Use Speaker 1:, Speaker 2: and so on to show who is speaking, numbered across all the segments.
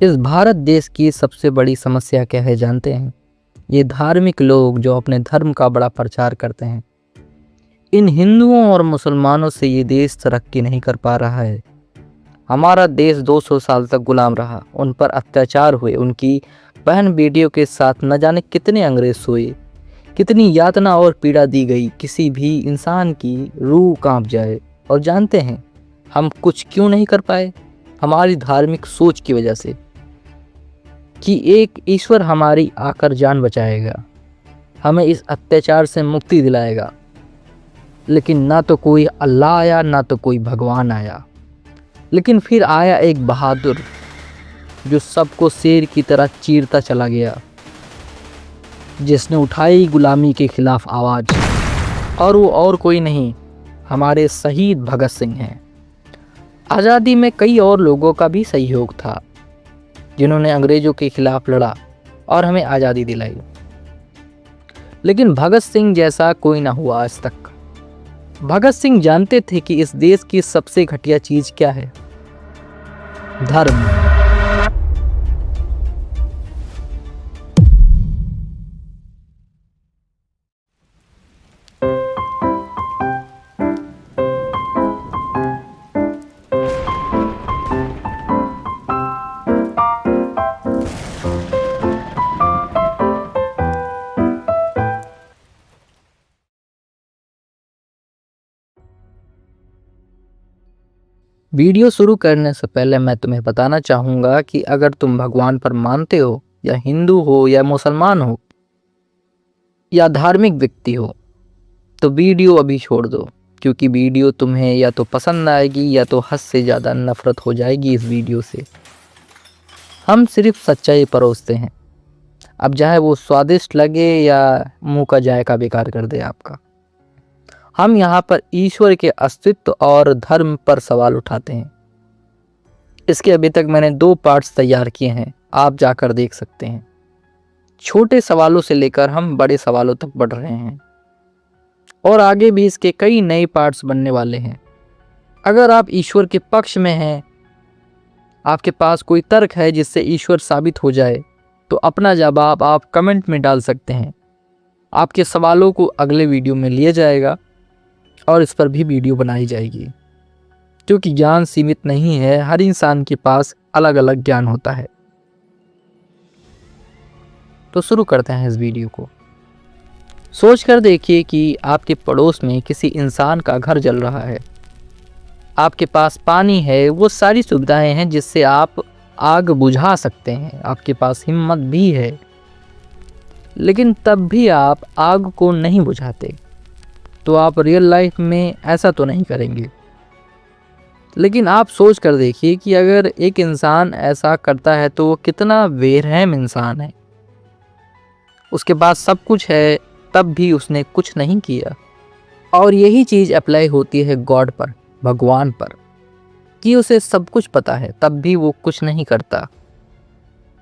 Speaker 1: इस भारत देश की सबसे बड़ी समस्या क्या है जानते हैं? ये धार्मिक लोग जो अपने धर्म का बड़ा प्रचार करते हैं। इन हिंदुओं और मुसलमानों से ये देश तरक्की नहीं कर पा रहा है। हमारा देश 200 साल तक गुलाम रहा, उन पर अत्याचार हुए, उनकी बहन बेटियों के साथ न जाने कितने अंग्रेज सोए, कितनी यातना और पीड़ा दी गई, किसी भी इंसान की रूह कांप जाए। और जानते हैं हम कुछ क्यों नहीं कर पाए? हमारी धार्मिक सोच की वजह से, कि एक ईश्वर हमारी आकर जान बचाएगा, हमें इस अत्याचार से मुक्ति दिलाएगा। लेकिन ना तो कोई अल्लाह आया, ना तो कोई भगवान आया। लेकिन फिर आया एक बहादुर जो सबको शेर की तरह चीरता चला गया, जिसने उठाई गुलामी के खिलाफ आवाज़। और वो और कोई नहीं, हमारे शहीद भगत सिंह हैं। आज़ादी में कई और लोगों का भी सहयोग था, जिन्होंने अंग्रेज़ों के खिलाफ लड़ा और हमें आज़ादी दिलाई। लेकिन भगत सिंह जैसा कोई ना हुआ आज तक। भगत सिंह जानते थे कि इस देश की सबसे घटिया चीज़ क्या है? धर्म। वीडियो शुरू करने से पहले मैं तुम्हें बताना चाहूँगा कि अगर तुम भगवान पर मानते हो, या हिंदू हो, या मुसलमान हो, या धार्मिक व्यक्ति हो, तो वीडियो अभी छोड़ दो। क्योंकि वीडियो तुम्हें या तो पसंद आएगी या तो हद से ज़्यादा नफरत हो जाएगी इस वीडियो से। हम सिर्फ सच्चाई परोसते हैं, अब चाहे वो स्वादिष्ट लगे या मुंह का जायका बेकार कर दे आपका। हम यहाँ पर ईश्वर के अस्तित्व और धर्म पर सवाल उठाते हैं। इसके अभी तक मैंने 2 पार्ट्स तैयार किए हैं, आप जाकर देख सकते हैं। छोटे सवालों से लेकर हम बड़े सवालों तक बढ़ रहे हैं, और आगे भी इसके कई नए पार्ट्स बनने वाले हैं। अगर आप ईश्वर के पक्ष में हैं, आपके पास कोई तर्क है जिससे ईश्वर साबित हो जाए, तो अपना जवाब आप कमेंट में डाल सकते हैं। आपके सवालों को अगले वीडियो में लिया जाएगा और इस पर भी वीडियो बनाई जाएगी। क्योंकि ज्ञान सीमित नहीं है, हर इंसान के पास अलग अलग ज्ञान होता है। तो शुरू करते हैं इस वीडियो को। सोच कर देखिए कि आपके पड़ोस में किसी इंसान का घर जल रहा है। आपके पास पानी है, वो सारी सुविधाएं हैं जिससे आप आग बुझा सकते हैं, आपके पास हिम्मत भी है। लेकिन तब भी आप आग को नहीं बुझाते। तो आप रियल लाइफ में ऐसा तो नहीं करेंगे। लेकिन आप सोच कर देखिए कि अगर एक इंसान ऐसा करता है तो वो कितना बेरहम इंसान है। उसके पास सब कुछ है, तब भी उसने कुछ नहीं किया। और यही चीज़ अप्लाई होती है गॉड पर, भगवान पर, कि उसे सब कुछ पता है तब भी वो कुछ नहीं करता।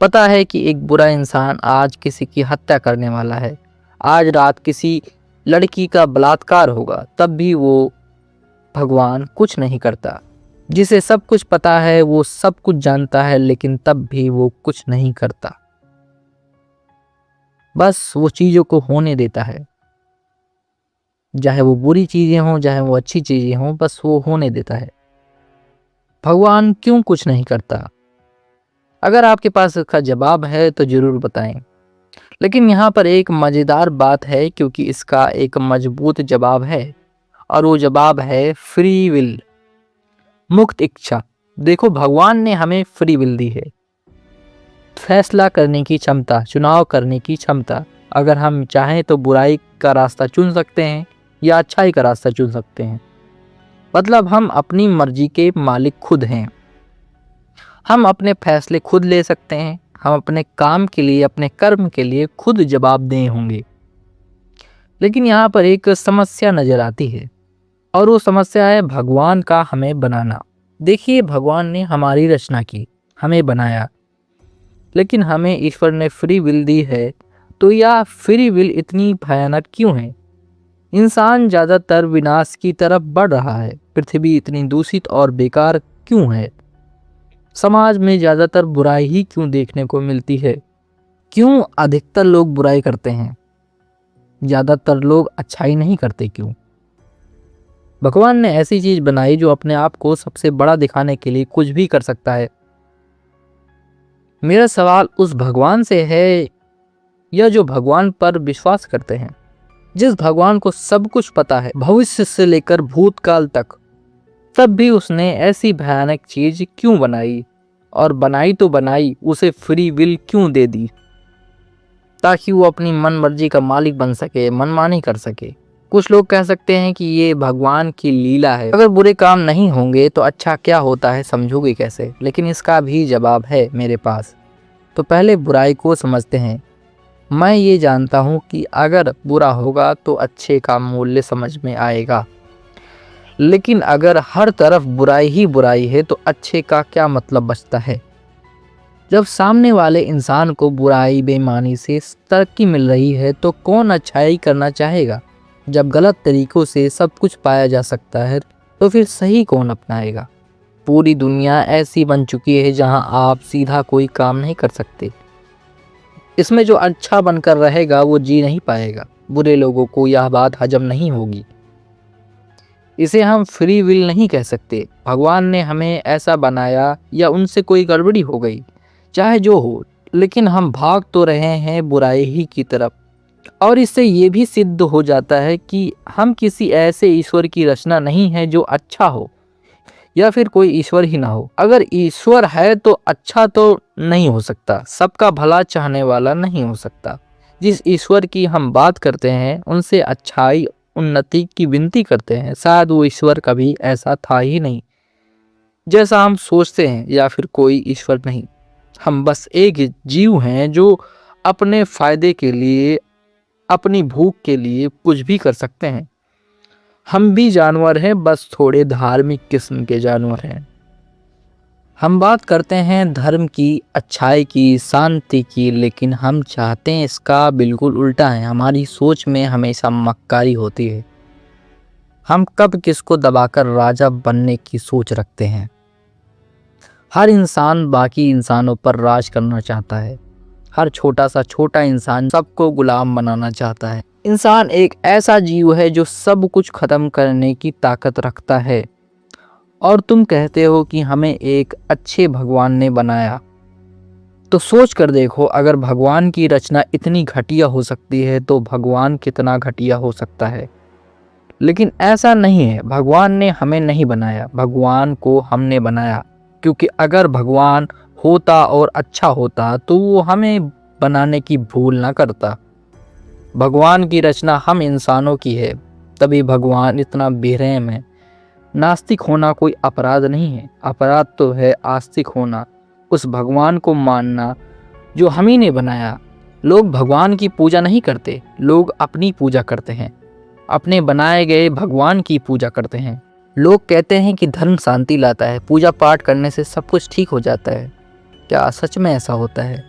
Speaker 1: पता है कि एक बुरा इंसान आज किसी की हत्या करने वाला है, आज रात किसी लड़की का बलात्कार होगा, तब भी वो भगवान कुछ नहीं करता। जिसे सब कुछ पता है, वो सब कुछ जानता है, लेकिन तब भी वो कुछ नहीं करता। बस वो चीज़ों को होने देता है, चाहे वो बुरी चीज़ें हों, चाहे वो अच्छी चीज़ें हों, बस वो होने देता है। भगवान क्यों कुछ नहीं करता? अगर आपके पास इसका जवाब है तो ज़रूर बताएं। लेकिन यहाँ पर एक मज़ेदार बात है, क्योंकि इसका एक मजबूत जवाब है, और वो जवाब है फ्री विल, मुक्त इच्छा। देखो, भगवान ने हमें फ्री विल दी है, फैसला करने की क्षमता, चुनाव करने की क्षमता। अगर हम चाहें तो बुराई का रास्ता चुन सकते हैं या अच्छाई का रास्ता चुन सकते हैं। मतलब हम अपनी मर्जी के मालिक खुद हैं। हम अपने फैसले खुद ले सकते हैं। हम अपने काम के लिए, अपने कर्म के लिए खुद जवाबदेह होंगे। लेकिन यहाँ पर एक समस्या नज़र आती है, और वो समस्या है भगवान का हमें बनाना। देखिए, भगवान ने हमारी रचना की, हमें बनाया, लेकिन हमें ईश्वर ने फ्री विल दी है, तो यह फ्री विल इतनी भयानक क्यों है? इंसान ज़्यादातर विनाश की तरफ बढ़ रहा है। पृथ्वी इतनी दूषित और बेकार क्यों है? समाज में ज़्यादातर बुराई ही क्यों देखने को मिलती है? क्यों अधिकतर लोग बुराई करते हैं? ज़्यादातर लोग अच्छाई नहीं करते क्यों? भगवान ने ऐसी चीज़ बनाई जो अपने आप को सबसे बड़ा दिखाने के लिए कुछ भी कर सकता है। मेरा सवाल उस भगवान से है या जो भगवान पर विश्वास करते हैं, जिस भगवान को सब कुछ पता है, भविष्य से लेकर भूतकाल तक, तब भी उसने ऐसी भयानक चीज क्यों बनाई? और बनाई तो बनाई, उसे फ्री विल क्यों दे दी? ताकि वो अपनी मन मर्जी का मालिक बन सके, मनमानी कर सके। कुछ लोग कह सकते हैं कि ये भगवान की लीला है, अगर बुरे काम नहीं होंगे तो अच्छा क्या होता है समझोगे कैसे? लेकिन इसका भी जवाब है मेरे पास। तो पहले बुराई को समझते हैं। मैं ये जानता हूँ कि अगर बुरा होगा तो अच्छे का मूल्य समझ में आएगा, लेकिन अगर हर तरफ बुराई ही बुराई है तो अच्छे का क्या मतलब बचता है? जब सामने वाले इंसान को बुराई बेईमानी से तरक्की मिल रही है तो कौन अच्छाई करना चाहेगा? जब गलत तरीकों से सब कुछ पाया जा सकता है तो फिर सही कौन अपनाएगा? पूरी दुनिया ऐसी बन चुकी है जहां आप सीधा कोई काम नहीं कर सकते। इसमें जो अच्छा बनकर रहेगा वो जी नहीं पाएगा। बुरे लोगों को यह बात हजम नहीं होगी। इसे हम फ्री विल नहीं कह सकते। भगवान ने हमें ऐसा बनाया या उनसे कोई गड़बड़ी हो गई, चाहे जो हो, लेकिन हम भाग तो रहे हैं बुराई ही की तरफ। और इससे ये भी सिद्ध हो जाता है कि हम किसी ऐसे ईश्वर की रचना नहीं है जो अच्छा हो, या फिर कोई ईश्वर ही ना हो। अगर ईश्वर है तो अच्छा तो नहीं हो सकता, सबका भला चाहने वाला नहीं हो सकता। जिस ईश्वर की हम बात करते हैं, उनसे अच्छाई उन्नति की विनती करते हैं, शायद वो ईश्वर कभी ऐसा था ही नहीं जैसा हम सोचते हैं, या फिर कोई ईश्वर नहीं। हम बस एक जीव हैं जो अपने फायदे के लिए, अपनी भूख के लिए कुछ भी कर सकते हैं। हम भी जानवर हैं, बस थोड़े धार्मिक किस्म के जानवर हैं। हम बात करते हैं धर्म की, अच्छाई की, शांति की, लेकिन हम चाहते हैं इसका बिल्कुल उल्टा है। हमारी सोच में हमेशा मक्कारी होती है। हम कब किसको दबाकर राजा बनने की सोच रखते हैं। हर इंसान बाकी इंसानों पर राज करना चाहता है। हर छोटा सा छोटा इंसान सबको गुलाम बनाना चाहता है। इंसान एक ऐसा जीव है जो सब कुछ खत्म करने की ताकत रखता है। और तुम कहते हो कि हमें एक अच्छे भगवान ने बनाया, तो सोच कर देखो, अगर भगवान की रचना इतनी घटिया हो सकती है तो भगवान कितना घटिया हो सकता है। लेकिन ऐसा नहीं है। भगवान ने हमें नहीं बनाया, भगवान को हमने बनाया। क्योंकि अगर भगवान होता और अच्छा होता तो वो हमें बनाने की भूल ना करता। भगवान की रचना हम इंसानों की है, तभी भगवान इतना बेरहम है। नास्तिक होना कोई अपराध नहीं है, अपराध तो है आस्तिक होना, उस भगवान को मानना जो हम ही ने बनाया। लोग भगवान की पूजा नहीं करते, लोग अपनी पूजा करते हैं, अपने बनाए गए भगवान की पूजा करते हैं। लोग कहते हैं कि धर्म शांति लाता है, पूजा पाठ करने से सब कुछ ठीक हो जाता है। क्या सच में ऐसा होता है?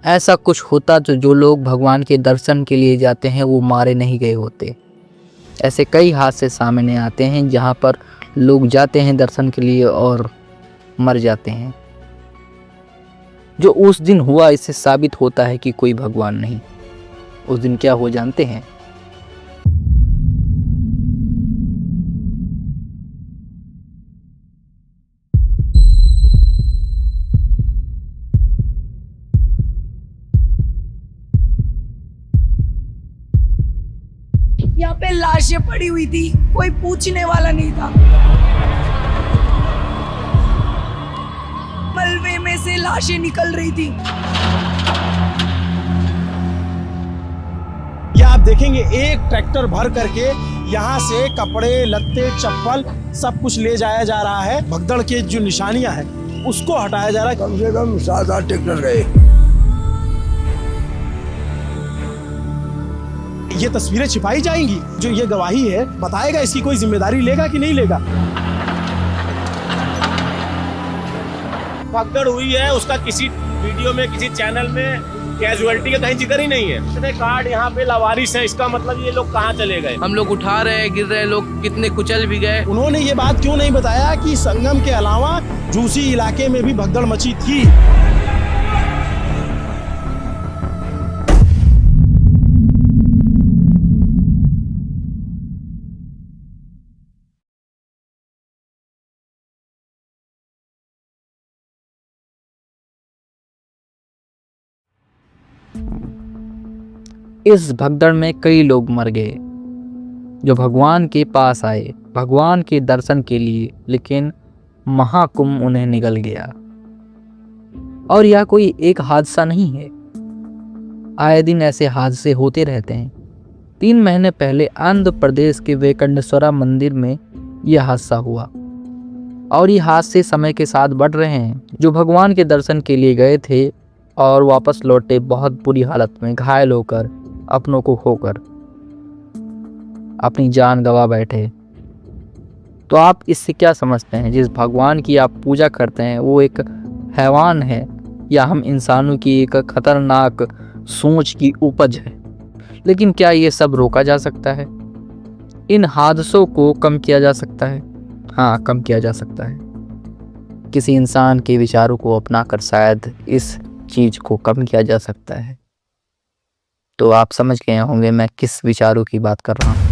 Speaker 1: ऐसा कुछ होता तो जो लोग भगवान के दर्शन के लिए जाते हैं वो मारे नहीं गए होते। ऐसे कई हादसे सामने आते हैं जहां पर लोग जाते हैं दर्शन के लिए और मर जाते हैं। जो उस दिन हुआ, इससे साबित होता है कि कोई भगवान नहीं। उस दिन क्या हो जानते हैं?
Speaker 2: यहाँ पे लाशें पड़ी हुई थी, कोई पूछने वाला नहीं था। मलबे में से लाशें निकल रही थी।
Speaker 3: ये आप देखेंगे एक ट्रैक्टर भर करके यहाँ से कपड़े, लत्ते, चप्पल सब कुछ ले जाया जा रहा है। भगदड़ के जो निशानियां हैं उसको हटाया जा रहा है।
Speaker 4: कम से कम 7-8 ट्रैक्टर गए।
Speaker 3: ये तस्वीरें छिपाई जाएंगी, जो ये गवाही है बताएगा इसकी कोई जिम्मेदारी लेगा कि नहीं लेगा।
Speaker 5: भगदड़ हुई है, उसका किसी वीडियो में, किसी चैनल में कैजुअलिटी का कहीं जिक्र ही नहीं है। इतने कार्ड यहाँ पे लावारिस है, इसका मतलब ये लोग कहाँ चले गए।
Speaker 6: हम लोग उठा रहे हैं, गिर रहे हैं, लोग कितने कुचल भी गए।
Speaker 3: उन्होंने ये बात क्यों नहीं बताया कि संगम के अलावा जूसी इलाके में भी भगदड़ मची थी।
Speaker 1: इस भगदड़ में कई लोग मर गए जो भगवान के पास आए भगवान के दर्शन के लिए, लेकिन महाकुंभ उन्हें निगल गया। और यह कोई एक हादसा नहीं है, आए दिन ऐसे हादसे होते रहते हैं। 3 महीने पहले आंध्र प्रदेश के वेंकटेश्वरा मंदिर में यह हादसा हुआ और ये हादसे समय के साथ बढ़ रहे हैं। जो भगवान के दर्शन के लिए गए थे और वापस लौटे बहुत बुरी हालत में, घायल होकर, अपनों को खोकर अपनी जान गंवा बैठे। तो आप इससे क्या समझते हैं? जिस भगवान की आप पूजा करते हैं वो एक हैवान है या हम इंसानों की एक खतरनाक सोच की उपज है? लेकिन क्या ये सब रोका जा सकता है? इन हादसों को कम किया जा सकता है? हाँ, कम किया जा सकता है। किसी इंसान के विचारों को अपनाकर शायद इस चीज़ को कम किया जा सकता है। तो आप समझ गए होंगे मैं किस विचारों की बात कर रहा हूँ।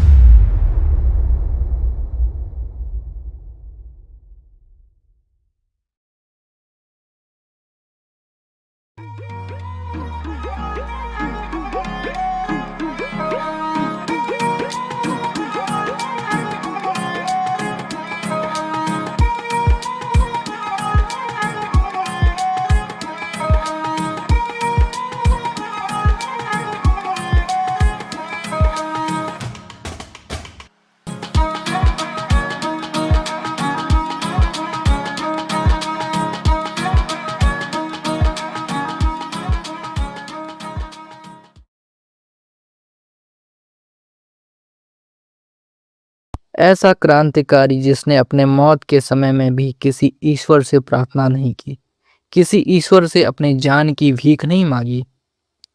Speaker 1: ऐसा क्रांतिकारी जिसने अपने मौत के समय में भी किसी ईश्वर से प्रार्थना नहीं की, किसी ईश्वर से अपनी जान की भीख नहीं मांगी।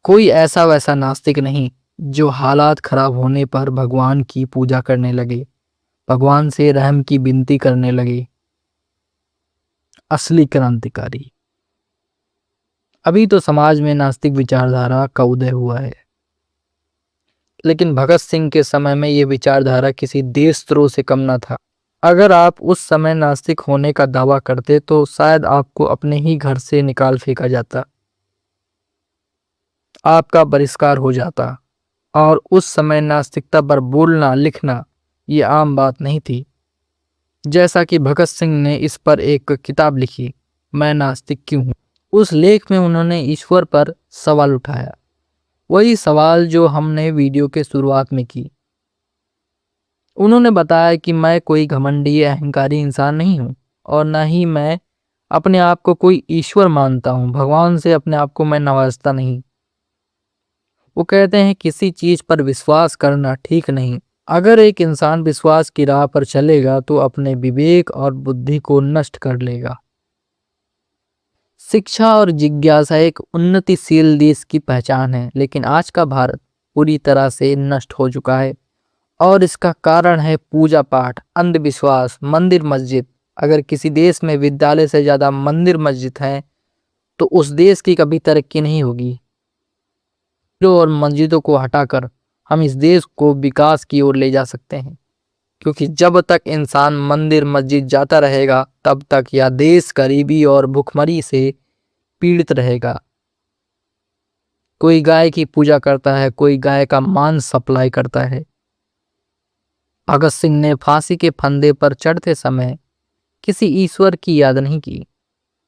Speaker 1: कोई ऐसा वैसा नास्तिक नहीं जो हालात खराब होने पर भगवान की पूजा करने लगे, भगवान से रहम की विनती करने लगे। असली क्रांतिकारी। अभी तो समाज में नास्तिक विचारधारा का उदय हुआ है, लेकिन भगत सिंह के समय में ये विचारधारा किसी देशद्रोह से कम न था। अगर आप उस समय नास्तिक होने का दावा करते तो शायद आपको अपने ही घर से निकाल फेंका जाता, आपका बहिष्कार हो जाता। और उस समय नास्तिकता पर बोलना लिखना ये आम बात नहीं थी। जैसा कि भगत सिंह ने इस पर एक किताब लिखी, मैं नास्तिक क्यों हूँ। उस लेख में उन्होंने ईश्वर पर सवाल उठाया, वही सवाल जो हमने वीडियो के शुरुआत में की। उन्होंने बताया कि मैं कोई घमंडी या अहंकारी इंसान नहीं हूँ और न ही मैं अपने आप को कोई ईश्वर मानता हूँ। भगवान से अपने आप को मैं नवाजता नहीं। वो कहते हैं किसी चीज पर विश्वास करना ठीक नहीं। अगर एक इंसान विश्वास की राह पर चलेगा तो अपने विवेक और बुद्धि को नष्ट कर लेगा। शिक्षा और जिज्ञासा एक उन्नतिशील देश की पहचान है, लेकिन आज का भारत पूरी तरह से नष्ट हो चुका है और इसका कारण है पूजा पाठ, अंधविश्वास, मंदिर मस्जिद। अगर किसी देश में विद्यालय से ज़्यादा मंदिर मस्जिद हैं तो उस देश की कभी तरक्की नहीं होगी। और मस्जिदों को हटाकर हम इस देश को विकास की ओर ले जा सकते हैं, क्योंकि जब तक इंसान मंदिर मस्जिद जाता रहेगा तब तक यह देश गरीबी और भुखमरी से पीड़ित रहेगा। कोई गाय की पूजा करता है, कोई गाय का मांस सप्लाई करता है। भगत सिंह ने फांसी के फंदे पर चढ़ते समय किसी ईश्वर की याद नहीं की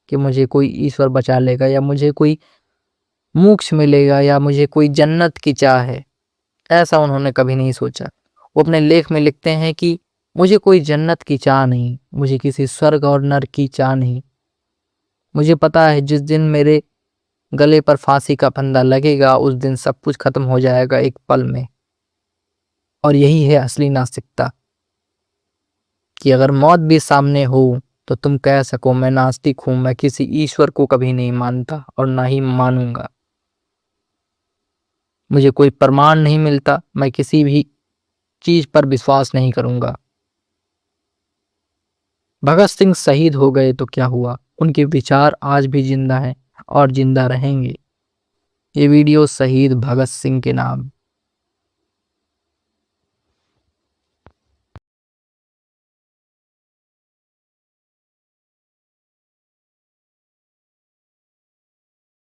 Speaker 1: कि मुझे कोई ईश्वर बचा लेगा या मुझे कोई मोक्ष मिलेगा या मुझे कोई जन्नत की चाह है। ऐसा उन्होंने कभी नहीं सोचा। वो अपने लेख में लिखते हैं कि मुझे कोई जन्नत की चाह नहीं, मुझे किसी स्वर्ग और नरक की चाह नहीं। मुझे पता है जिस दिन मेरे गले पर फांसी का फंदा लगेगा उस दिन सब कुछ खत्म हो जाएगा एक पल में। और यही है असली नास्तिकता, कि अगर मौत भी सामने हो तो तुम कह सको मैं नास्तिक हूँ, मैं किसी ईश्वर को कभी नहीं मानता और ना ही मानूंगा। मुझे कोई प्रमाण नहीं मिलता, मैं किसी भी चीज पर विश्वास नहीं करूंगा। भगत सिंह शहीद हो गए तो क्या हुआ, उनके विचार आज भी जिंदा हैं और जिंदा रहेंगे। ये वीडियो शहीद भगत सिंह के नाम